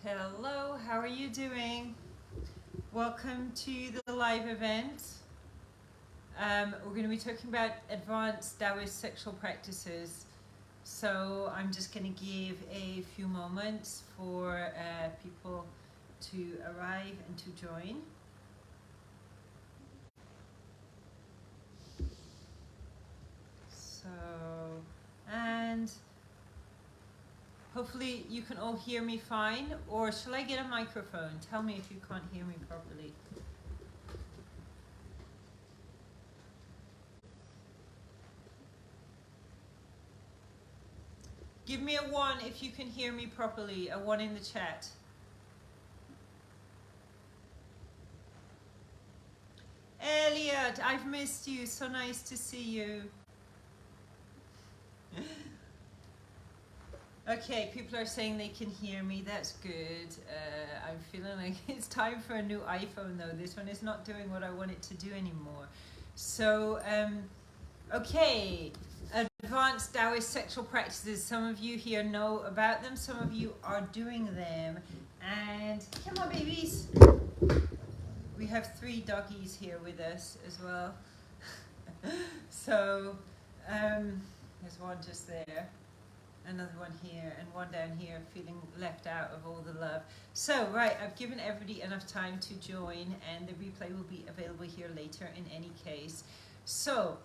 Hello, how are you doing? Welcome to the live event. We're going to be talking about advanced Taoist sexual practices. So I'm just going to give a few moments for people to arrive and to join. And hopefully you can all hear me fine, or shall I get a microphone? Tell me if you can't hear me properly. Give me a 1 if you can hear me properly, a 1 in the chat. Elliot, I've missed you, so nice to see you. Okay, people are saying they can hear me, that's good. I'm feeling like it's time for a new iPhone though. This one is not doing what I want it to do anymore. So, okay, advanced Taoist sexual practices. Some of you here know about them, some of you are doing them. And come on babies. We have 3 doggies here with us as well. So, there's one just there. Another one here and one down here, feeling left out of all the love. So, right, I've given everybody enough time to join, and the replay will be available here later in any case. So,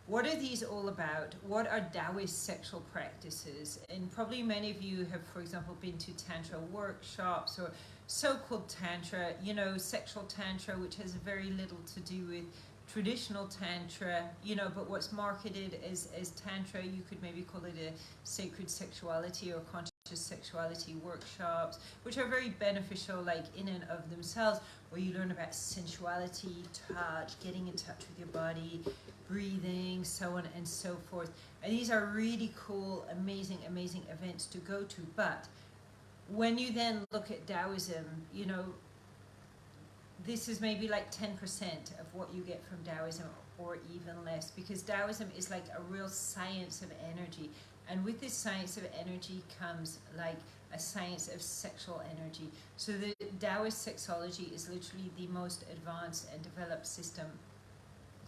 what are these all about? What are Taoist sexual practices? And probably many of you have, for example, been to Tantra workshops or so-called Tantra, you know, sexual Tantra, which has very little to do with traditional Tantra, you know, but what's marketed as Tantra, you could maybe call it a sacred sexuality or conscious sexuality workshops, which are very beneficial, like in and of themselves, where you learn about sensuality, touch, getting in touch with your body, breathing, so on and so forth. And these are really cool, amazing events to go to. But when you then look at Taoism, you know, this is maybe like 10% of what you get from Taoism, or even less, because Taoism is like a real science of energy. And with this science of energy comes like a science of sexual energy. So the Taoist sexology is literally the most advanced and developed system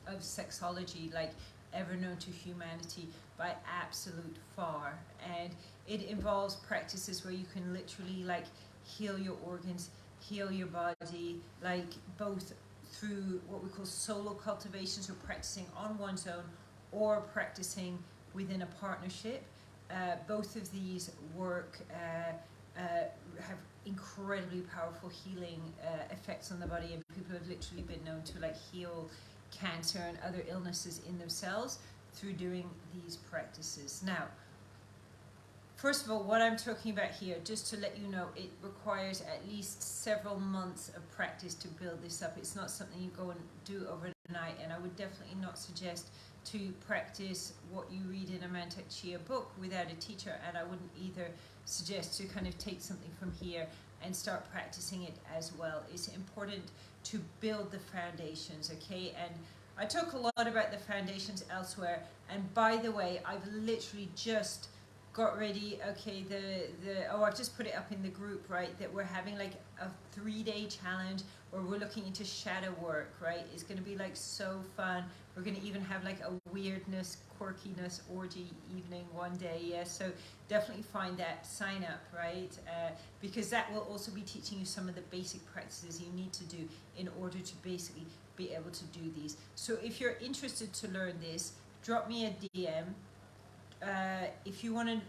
of sexology like ever known to humanity by absolute far. And it involves practices where you can literally like heal your organs, heal your body, like both through what we call solo cultivation, so practicing on one's own or practicing within a partnership. Both of these work, have incredibly powerful healing effects on the body, and people have literally been known to like heal cancer and other illnesses in themselves through doing these practices. Now, first of all, what I'm talking about here, just to let you know, it requires at least several months of practice to build this up. It's not something you go and do overnight, and I would definitely not suggest to practice what you read in a Mantak Chia book without a teacher, and I wouldn't either suggest to kind of take something from here and start practicing it as well. It's important to build the foundations, okay? And I talk a lot about the foundations elsewhere, and by the way, I've literally just got ready, okay, I've just put it up in the group, right, that we're having like a 3-day challenge where we're looking into shadow work, right? It's going to be like so fun. We're going to even have like a weirdness, quirkiness orgy evening one day, yes, so definitely find that, sign up, right, because that will also be teaching you some of the basic practices you need to do in order to basically be able to do these. So if you're interested to learn this, drop me a DM. If you want to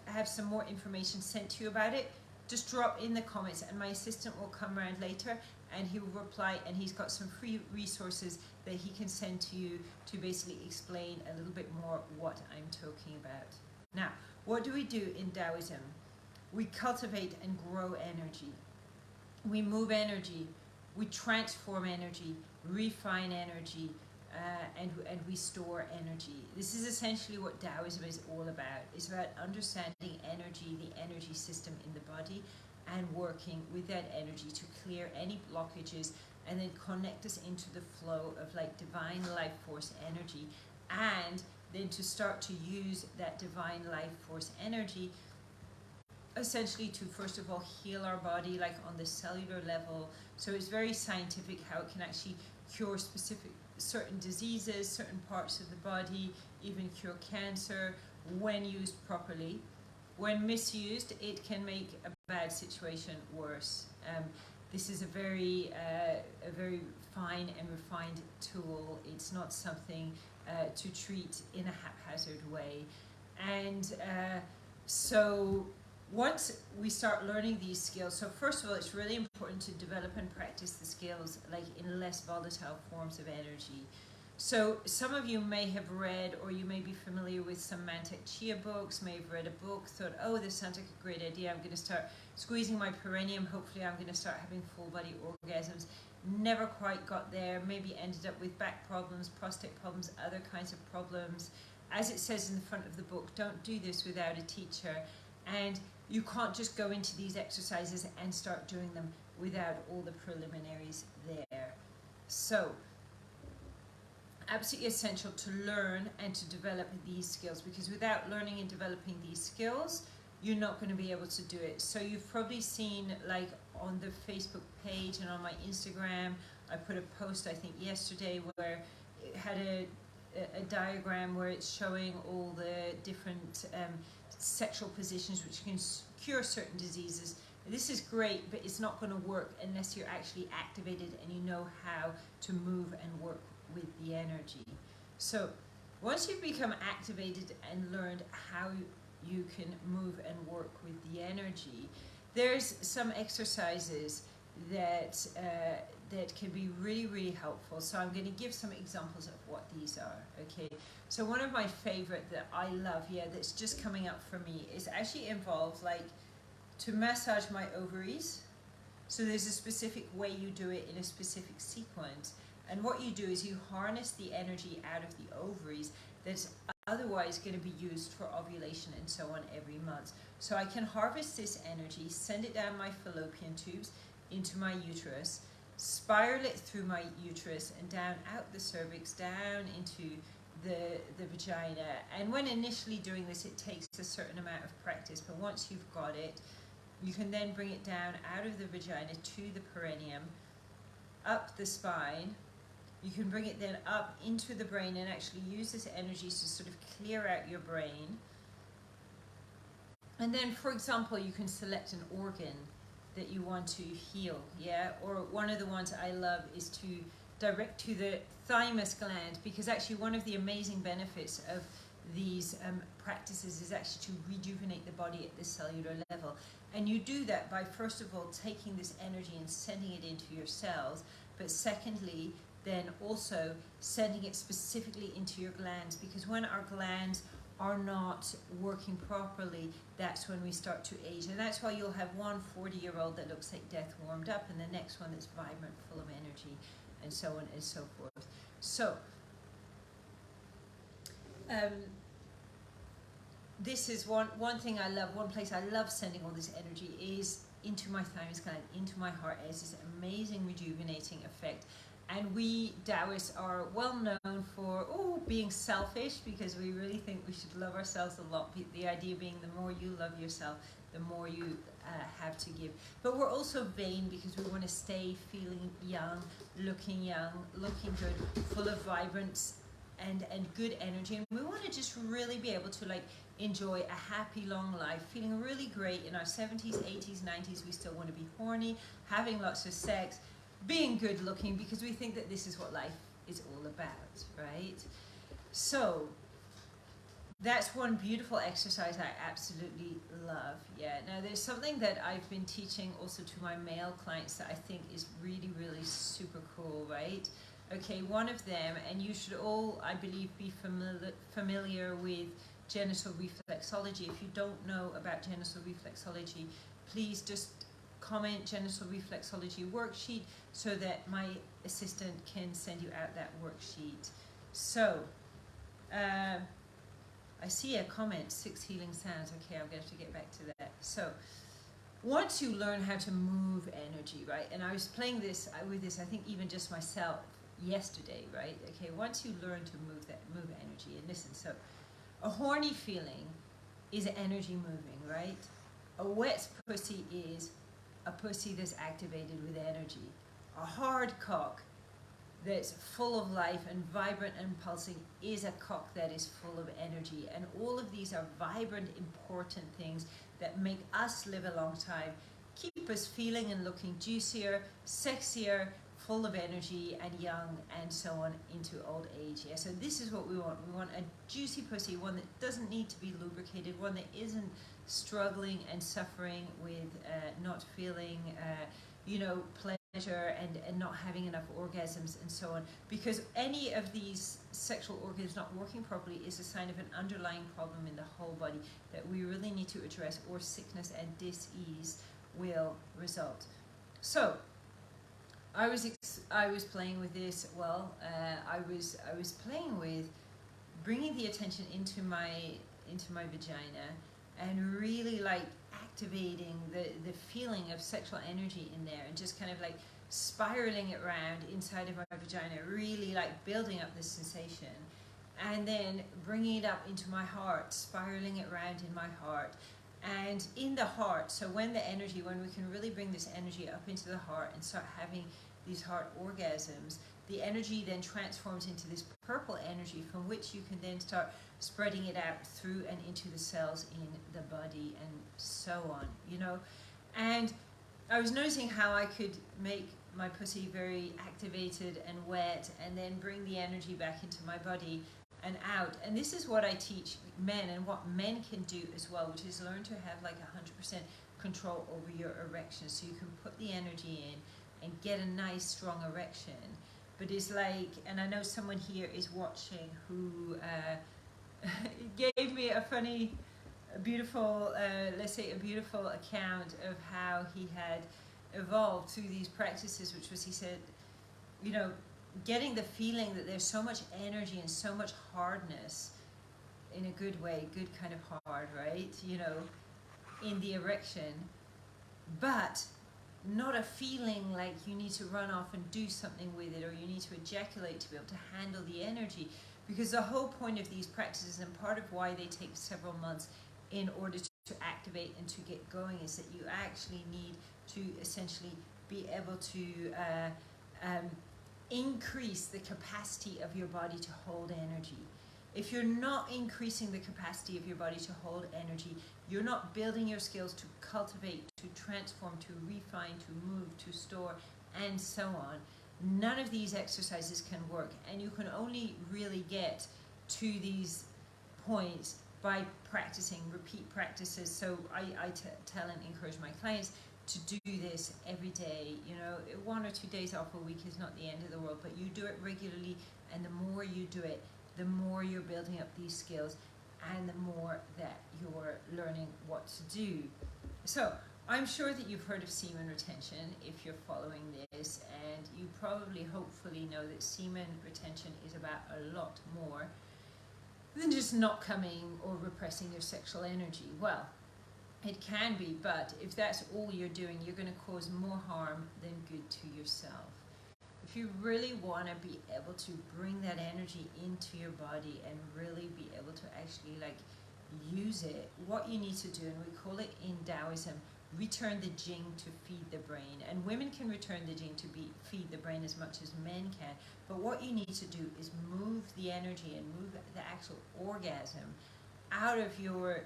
have some more information sent to you about it, just drop in the comments and my assistant will come around later and he will reply, and he's got some free resources that he can send to you to basically explain a little bit more what I'm talking about. Now, what do we do in Taoism? We cultivate and grow energy. We move energy. We transform energy, refine energy, and we store energy. This is essentially what Taoism is all about. It's about understanding energy, the energy system in the body, and working with that energy to clear any blockages and then connect us into the flow of like divine life force energy, and then to start to use that divine life force energy essentially to, first of all, heal our body, like on the cellular level. So it's very scientific how it can actually cure specific certain diseases, certain parts of the body, even cure cancer when used properly. When misused, it can make a bad situation worse. This is a very fine and refined tool. It's not something to treat in a haphazard way. And so once we start learning these skills, so first of all, it's really important to develop and practice the skills like in less volatile forms of energy. So some of you may have read, or you may be familiar with some Mantak Chia books, may have read a book, thought, oh, this sounds like a great idea, I'm going to start squeezing my perineum, hopefully I'm going to start having full body orgasms. Never quite got there, maybe ended up with back problems, prostate problems, other kinds of problems. As it says in the front of the book, don't do this without a teacher. And you can't just go into these exercises and start doing them without all the preliminaries there. So, absolutely essential to learn and to develop these skills, because without learning and developing these skills, you're not going to be able to do it. So you've probably seen, like on the Facebook page and on my Instagram, I put a post I think yesterday where it had a diagram where it's showing all the different sexual positions which can cure certain diseases. This is great, but it's not going to work unless you're actually activated and you know how to move and work with the energy. So once you've become activated and learned how you can move and work with the energy, there's some exercises that that can be really, really helpful. So I'm going to give some examples of what these are. Okay, so one of my favorite that I love, that's just coming up for me, is actually involves like to massage my ovaries. So there's a specific way you do it in a specific sequence. And what you do is you harness the energy out of the ovaries that's otherwise going to be used for ovulation and so on every month. So I can harvest this energy, send it down my fallopian tubes into my uterus, spiral it through my uterus and down out the cervix, down into the vagina. And when initially doing this, it takes a certain amount of practice, but once you've got it, you can then bring it down out of the vagina to the perineum, up the spine. You can bring it then up into the brain and actually use this energy to sort of clear out your brain. And then, for example, you can select an organ that you want to heal, or one of the ones I love is to direct to the thymus gland, because actually one of the amazing benefits of these practices is actually to rejuvenate the body at the cellular level. And you do that by, first of all, taking this energy and sending it into your cells, but secondly, then also sending it specifically into your glands, because when our glands are not working properly, that's when we start to age. And that's why you'll have one 40-year-old that looks like death warmed up, and the next one that's vibrant, full of energy, and so on and so forth. So, this is one thing I love, one place I love sending all this energy is into my thymus gland, into my heart. It has this amazing rejuvenating effect. And we Taoists are well known for being selfish, because we really think we should love ourselves a lot. The idea being the more you love yourself, the more you have to give. But we're also vain, because we want to stay feeling young, looking good, full of vibrance and good energy. And we want to just really be able to enjoy a happy long life, feeling really great in our 70s, 80s, 90s. We still want to be horny, having lots of sex, being good looking, because we think that this is what life is all about, right? So that's one beautiful exercise I absolutely love. Now there's something that I've been teaching also to my male clients that I think is really, really super cool, right? Okay, one of them, and you should all, I believe, be familiar with genital reflexology. If you don't know about genital reflexology, please just comment genital reflexology worksheet so that my assistant can send you out that worksheet. So, I see a comment, 6 healing sounds. Okay, I'm going to have to get back to that. So, once you learn how to move energy, right? And I was playing this with this, I think even just myself yesterday, right? Okay, once you learn to move energy, and listen, so a horny feeling is energy moving, right? A wet pussy is a pussy that's activated with energy. A hard cock that's full of life and vibrant and pulsing is a cock that is full of energy. And all of these are vibrant, important things that make us live a long time, keep us feeling and looking juicier, sexier, full of energy and young and so on into old age. Yeah, so this is what we want. We want a juicy pussy, one that doesn't need to be lubricated, one that isn't struggling and suffering with not feeling pleasure and not having enough orgasms and so on, because any of these sexual organs not working properly is a sign of an underlying problem in the whole body that we really need to address, or sickness and dis-ease will result. So I was playing with this. I was playing with bringing the attention into my vagina and really like activating the feeling of sexual energy in there, and just kind of like spiraling it around inside of my vagina, really like building up this sensation, and then bringing it up into my heart, spiraling it around in my heart. And in the heart, so when we can really bring this energy up into the heart and start having these heart orgasms, the energy then transforms into this purple energy from which you can then start spreading it out through and into the cells in the body and so on, And I was noticing how I could make my pussy very activated and wet, and then bring the energy back into my body and out. And this is what I teach men, and what men can do as well, which is learn to have like 100% control over your erection, so you can put the energy in and get a nice strong erection. But it's like, and I know someone here is watching who gave me a beautiful account of how he had evolved through these practices, which was, he said, getting the feeling that there's so much energy and so much hardness, in a good way, good kind of hard, right? In the erection, but not a feeling like you need to run off and do something with it, or you need to ejaculate to be able to handle the energy. Because the whole point of these practices, and part of why they take several months in order to activate and to get going, is that you actually need to essentially be able to increase the capacity of your body to hold energy. If you're not increasing the capacity of your body to hold energy, you're not building your skills to cultivate, to transform, to refine, to move, to store, and so on. None of these exercises can work, and you can only really get to these points by practicing, repeat practices. So I tell and encourage my clients to do this every day. 1 or 2 days off a week is not the end of the world, but you do it regularly, and the more you do it, the more you're building up these skills, and the more that you're learning what to do. So I'm sure that you've heard of semen retention if you're following this, and you probably, hopefully, know that semen retention is about a lot more than just not coming or repressing your sexual energy. Well, it can be, but if that's all you're doing, you're going to cause more harm than good to yourself. If you really want to be able to bring that energy into your body and really be able to actually use it, what you need to do, and we call it in Taoism, return the jing to feed the brain. And women can return the jing to feed the brain as much as men can. But what you need to do is move the energy and move the actual orgasm out of your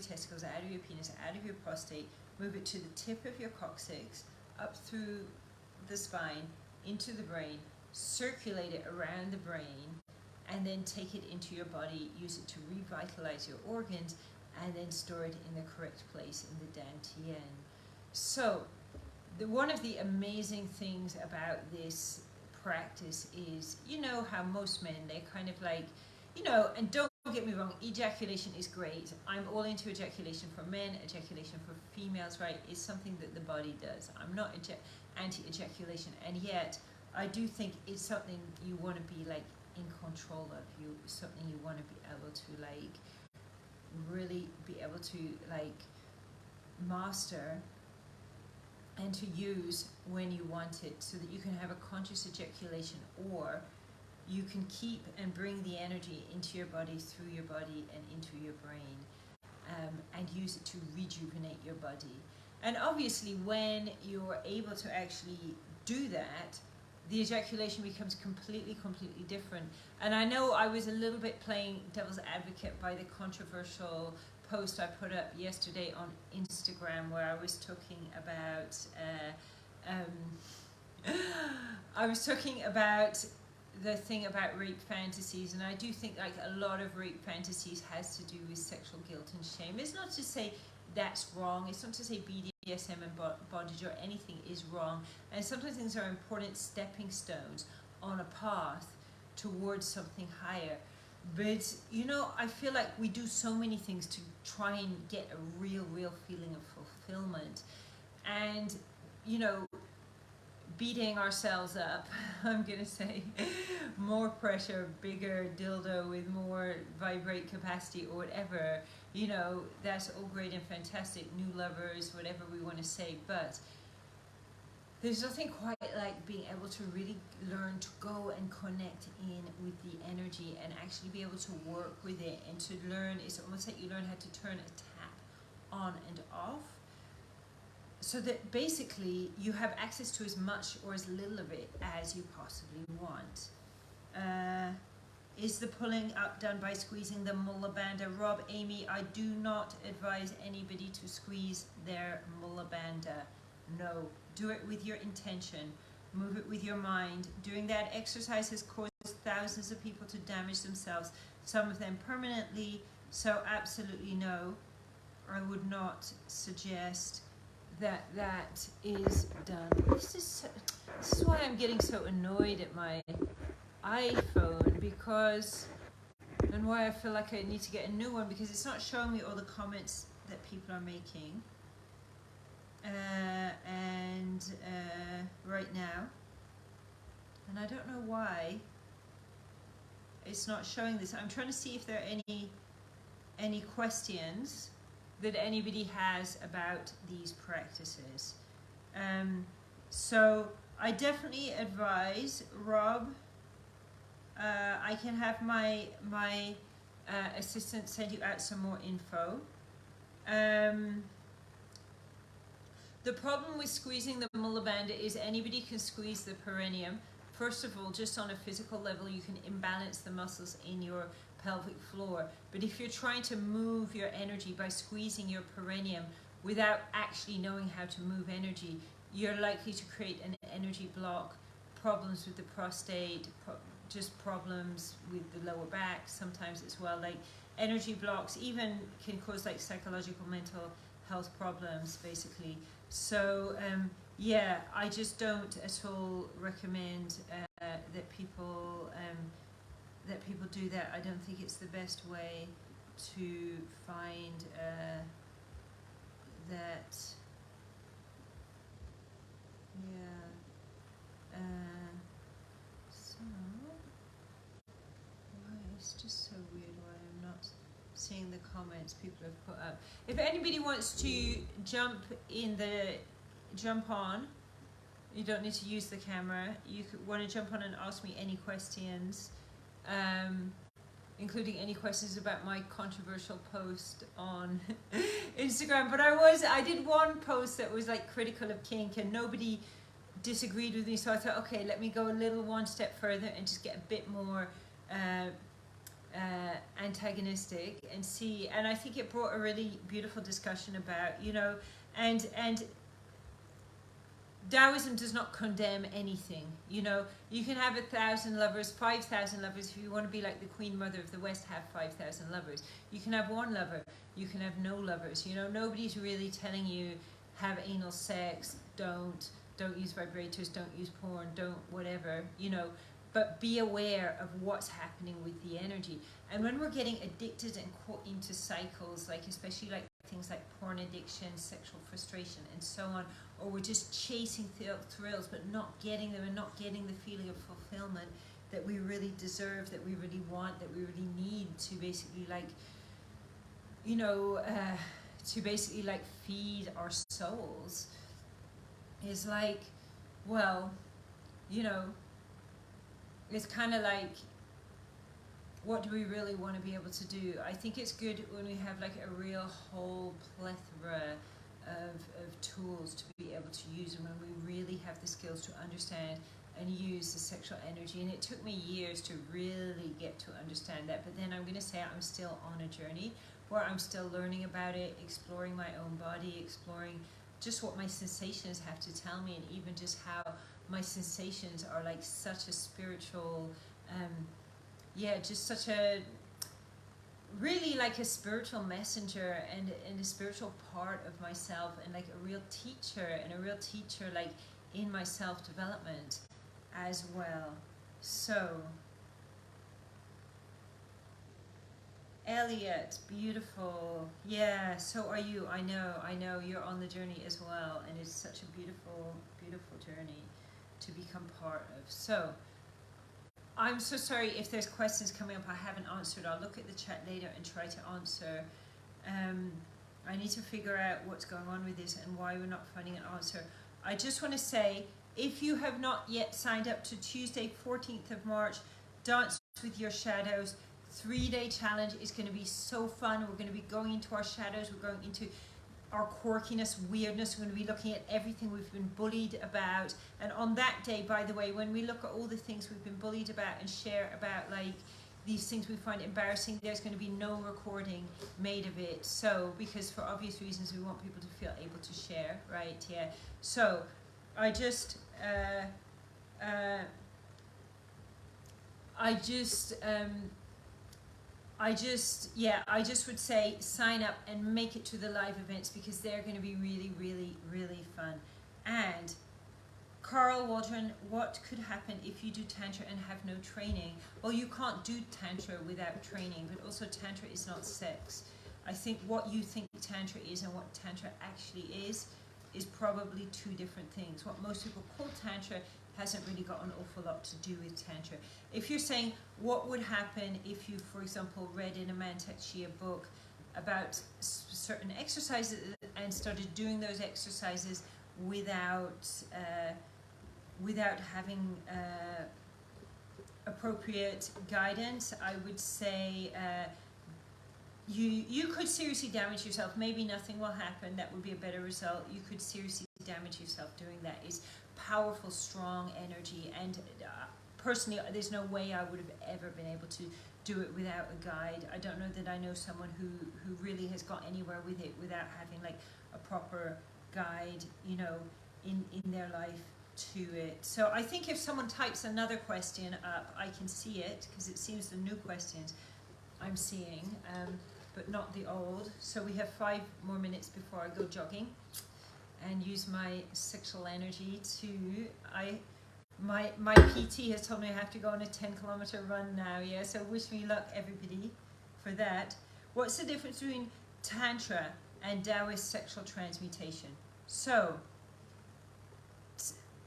testicles, out of your penis, out of your prostate, move it to the tip of your coccyx, up through the spine, into the brain, circulate it around the brain, and then take it into your body, use it to revitalize your organs, and then store it in the correct place in the dantian. So, one of the amazing things about this practice is, how most men, they kind of and don't get me wrong, ejaculation is great. I'm all into ejaculation for men, ejaculation for females, right? It's something that the body does. I'm not anti-ejaculation, and yet I do think it's something you want to be in control of. Something you want to be able to really be able to master and to use when you want it, so that you can have a conscious ejaculation, or you can keep and bring the energy into your body, through your body, and into your brain. and use it to rejuvenate your body. And obviously when you're able to actually do that, the ejaculation becomes completely different. And I know I was a little bit playing devil's advocate by the controversial post I put up yesterday on Instagram, where I was talking about the thing about rape fantasies. And I do think like a lot of rape fantasies has to do with sexual guilt and shame. It's not to say that's wrong, it's not to say BDSM and bondage or anything is wrong, and sometimes things are important stepping stones on a path towards something higher. But you know, I feel like we do so many things to try and get a real feeling of fulfillment, and you know, beating ourselves up, I'm gonna say, more pressure, bigger dildo with more vibrate capacity or whatever, you know, that's all great and fantastic, new lovers, whatever we want to say, but there's nothing quite like being able to really learn to go and connect in with the energy and actually be able to work with it, and to learn, it's almost like you learn how to turn a tap on and off, so that basically you have access to as much or as little of it as you possibly want. Is the pulling up done by squeezing the mulla bandha? Rob, Amy, I do not advise anybody to squeeze their mulla bandha. No, do it with your intention. Move it with your mind. Doing that exercise has caused thousands of people to damage themselves, some of them permanently, so absolutely no. I would not suggest that that is done. This is why I'm getting so annoyed at my iPhone, because, and why I feel like I need to get a new one, because it's not showing me all the comments that people are making right now, and I don't know why it's not showing this. I'm trying to see if there are any questions that anybody has about these practices. So I definitely advise, Rob, I can have my assistant send you out some more info. The problem with squeezing the mulla bandha is anybody can squeeze the perineum. First of all, just on a physical level, you can imbalance the muscles in your pelvic floor. But if you're trying to move your energy by squeezing your perineum without actually knowing how to move energy, you're likely to create an energy block, problems with the prostate, just problems with the lower back sometimes as well. Like energy blocks even can cause like psychological mental health problems basically. So yeah, I just don't at all recommend that people do that. I don't think it's the best way to find that. Yeah. So why it's just so weird why I'm not seeing the comments people have put up. If anybody wants to jump on, you don't need to use the camera. You want to jump on and ask me any questions, including any questions about my controversial post on Instagram. But I did one post that was like critical of kink, and nobody disagreed with me, so I thought, okay, let me go a little one step further and just get a bit more antagonistic and see. And I think it brought a really beautiful discussion about, you know, and Taoism does not condemn anything. You know, you can have 1,000 lovers, 5,000 lovers. If you want to be like the Queen Mother of the West, have 5,000 lovers. You can have one lover. You can have no lovers. You know, nobody's really telling you have anal sex, don't use vibrators, don't use porn, don't whatever, you know. But be aware of what's happening with the energy. And when we're getting addicted and caught into cycles, like especially like things like porn addiction, sexual frustration, and so on, or we're just chasing thrills but not getting them and not getting the feeling of fulfillment that we really deserve, that we really want, that we really need to basically like, you know, to basically like feed our souls, is like, well, you know, it's kind of like what do we really want to be able to do? I think it's good when we have like a real whole plethora of tools to be able to use, and when we really have the skills to understand and use the sexual energy. And it took me years to really get to understand that, but then I'm going to say I'm still on a journey where I'm still learning about it, exploring my own body, exploring just what my sensations have to tell me, and even just how my sensations are like such a spiritual, just such a, really like a spiritual messenger and a spiritual part of myself, and like a real teacher like in my self-development as well. So Elliot, beautiful. Yeah, so are you. I know you're on the journey as well, and it's such a beautiful journey to become part of. So I'm so sorry if there's questions coming up I haven't answered. I'll look at the chat later and try to answer. I need to figure out what's going on with this and why we're not finding an answer. I just want to say, if you have not yet signed up to Tuesday 14th of March, Dance with Your Shadows, 3-day challenge is going to be so fun. We're going to be going into our shadows. We're going into our quirkiness, weirdness. We're going to be looking at everything we've been bullied about. And on that day, by the way, when we look at all the things we've been bullied about and share about, like these things we find embarrassing, there's going to be no recording made of it. So, because for obvious reasons, we want people to feel able to share, right? Yeah. So I just would say sign up and make it to the live events, because they're going to be really, really, really fun. And Carl Waldron, what could happen if you do Tantra and have no training? Well, you can't do Tantra without training, but also Tantra is not sex. I think what you think Tantra is and what Tantra actually is probably two different things. What most people call Tantra hasn't really got an awful lot to do with Tantra. If you're saying what would happen if you, for example, read in a Mantak Chia book about certain exercises and started doing those exercises without having appropriate guidance, I would say you could seriously damage yourself. Maybe nothing will happen. That would be a better result. You could seriously damage yourself doing that. Is powerful, strong energy, and personally, there's no way I would have ever been able to do it without a guide. I don't know that I know someone who really has got anywhere with it without having like a proper guide, you know, in their life to it. So I think if someone types another question up, I can see it, because it seems the new questions I'm seeing, but not the old. So we have 5 more minutes before I go jogging and use my sexual energy to, my PT has told me I have to go on a 10-kilometer run now, yeah, so wish me luck, everybody, for that. What's the difference between Tantra and Taoist sexual transmutation? So,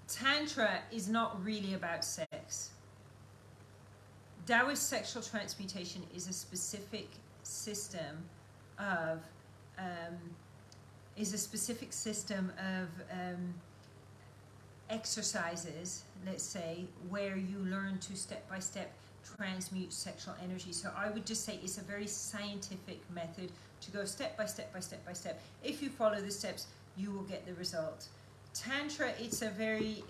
Tantra is not really about sex. Taoist sexual transmutation is a specific system of exercises, let's say, where you learn to step-by-step transmute sexual energy. So I would just say it's a very scientific method to go step by step by step by step. If you follow the steps, you will get the result. Tantra, it's a very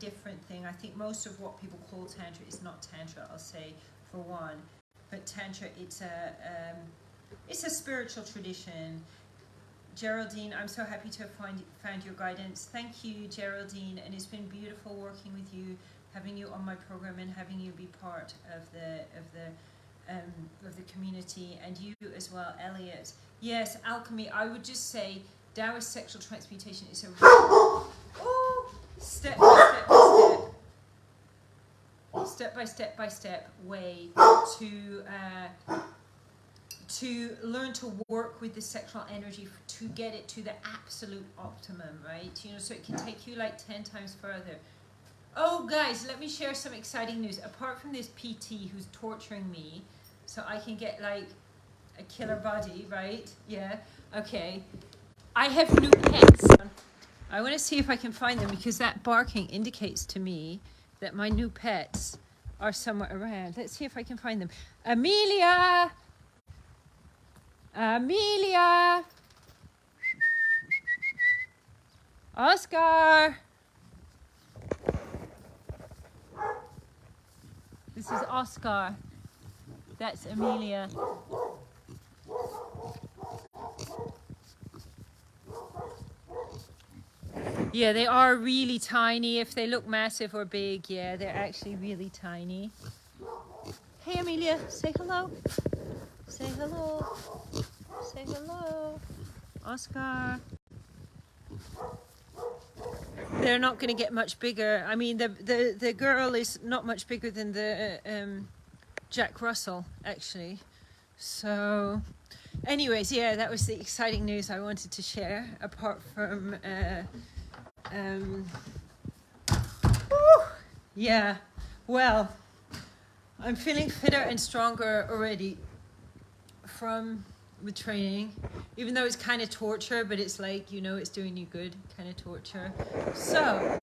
different thing. I think most of what people call Tantra is not Tantra, I'll say, for one. But Tantra, it's a spiritual tradition. Geraldine, I'm so happy to have found your guidance. Thank you, Geraldine, and it's been beautiful working with you, having you on my program and having you be part of the community, and you as well, Elliot. Yes, alchemy. I would just say Taoist sexual transmutation is a step by step way to learn to work with the sexual energy to get it to the absolute optimum, right? You know, so it can take you like 10 times further. Oh, guys, let me share some exciting news. Apart from this PT who's torturing me so I can get like a killer body, right? Yeah, okay. I have new pets. I want to see if I can find them, because that barking indicates to me that my new pets are somewhere around. Let's see if I can find them. Amelia! Amelia! Oscar! This is Oscar. That's Amelia. Yeah, they are really tiny. If they look massive or big, yeah, they're actually really tiny. Hey, Amelia, say hello. Say hello. Say hello. Oscar. They're not going to get much bigger. I mean, the girl is not much bigger than the Jack Russell, actually. So, anyways, yeah, that was the exciting news I wanted to share, apart from... yeah, well, I'm feeling fitter and stronger already from the training, even though it's kind of torture, but it's like, you know, it's doing you good kind of torture. So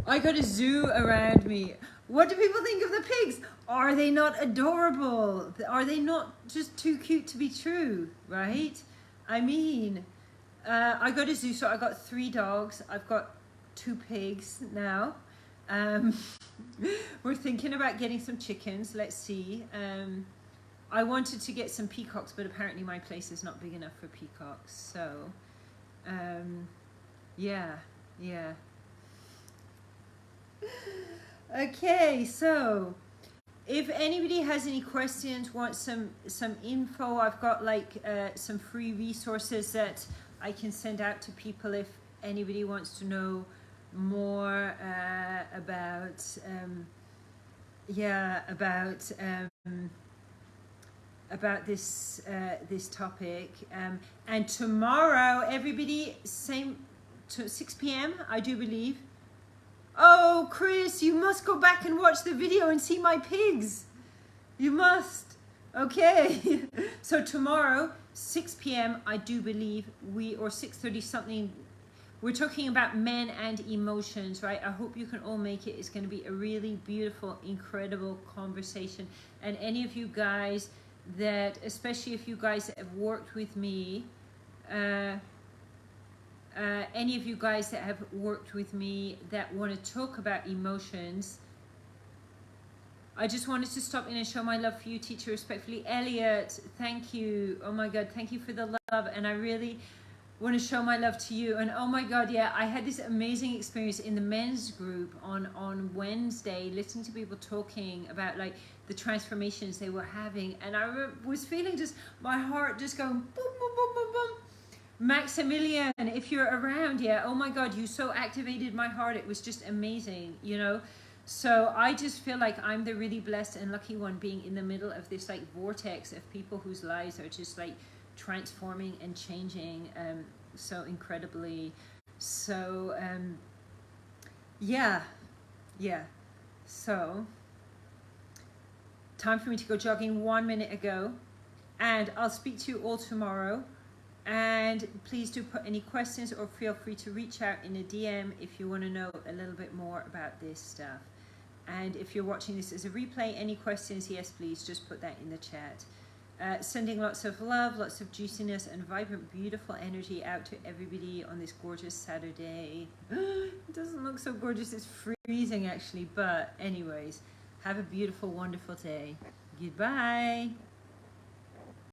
I got a zoo around me. What do people think of the pigs? Are they not adorable? Are they not just too cute to be true, right? I mean, I got a zoo, so I got 3 dogs. I've got 2 pigs now. We're thinking about getting some chickens. Let's see. I wanted to get some peacocks, but apparently my place is not big enough for peacocks. So, yeah. Okay, so if anybody has any questions, wants some info, I've got like some free resources that I can send out to people if anybody wants to know more about this this topic. And tomorrow, everybody, same to 6 p.m. I do believe. Oh, Chris, you must go back and watch the video and see my pigs. You must. Okay. So tomorrow, 6 p.m. I do believe or 6:30 something. We're talking about men and emotions, right? I hope you can all make it. It's going to be a really beautiful, incredible conversation. And any of you guys that, especially if you guys that have worked with me, any of you guys that have worked with me that want to talk about emotions, I just wanted to stop in and show my love for you, teacher, respectfully. Elliot, thank you. Oh my God, thank you for the love. And I really want to show my love to you. And oh my God, yeah, I had this amazing experience in the men's group on Wednesday, listening to people talking about like the transformations they were having. And I was feeling just my heart just going boom, boom, boom, boom, boom. Maximilian, if you're around, yeah, oh my God, you so activated my heart. It was just amazing, you know. So I just feel like I'm the really blessed and lucky one, being in the middle of this like vortex of people whose lives are just like transforming and changing so incredibly. So yeah, so time for me to go jogging 1 minute ago, and I'll speak to you all tomorrow. And please do put any questions, or feel free to reach out in a DM if you want to know a little bit more about this stuff. And if you're watching this as a replay, any questions, yes, please just put that in the chat. Sending lots of love, lots of juiciness and vibrant, beautiful energy out to everybody on this gorgeous Saturday. It doesn't look so gorgeous, it's freezing actually, but anyways, have a beautiful, wonderful day. Goodbye.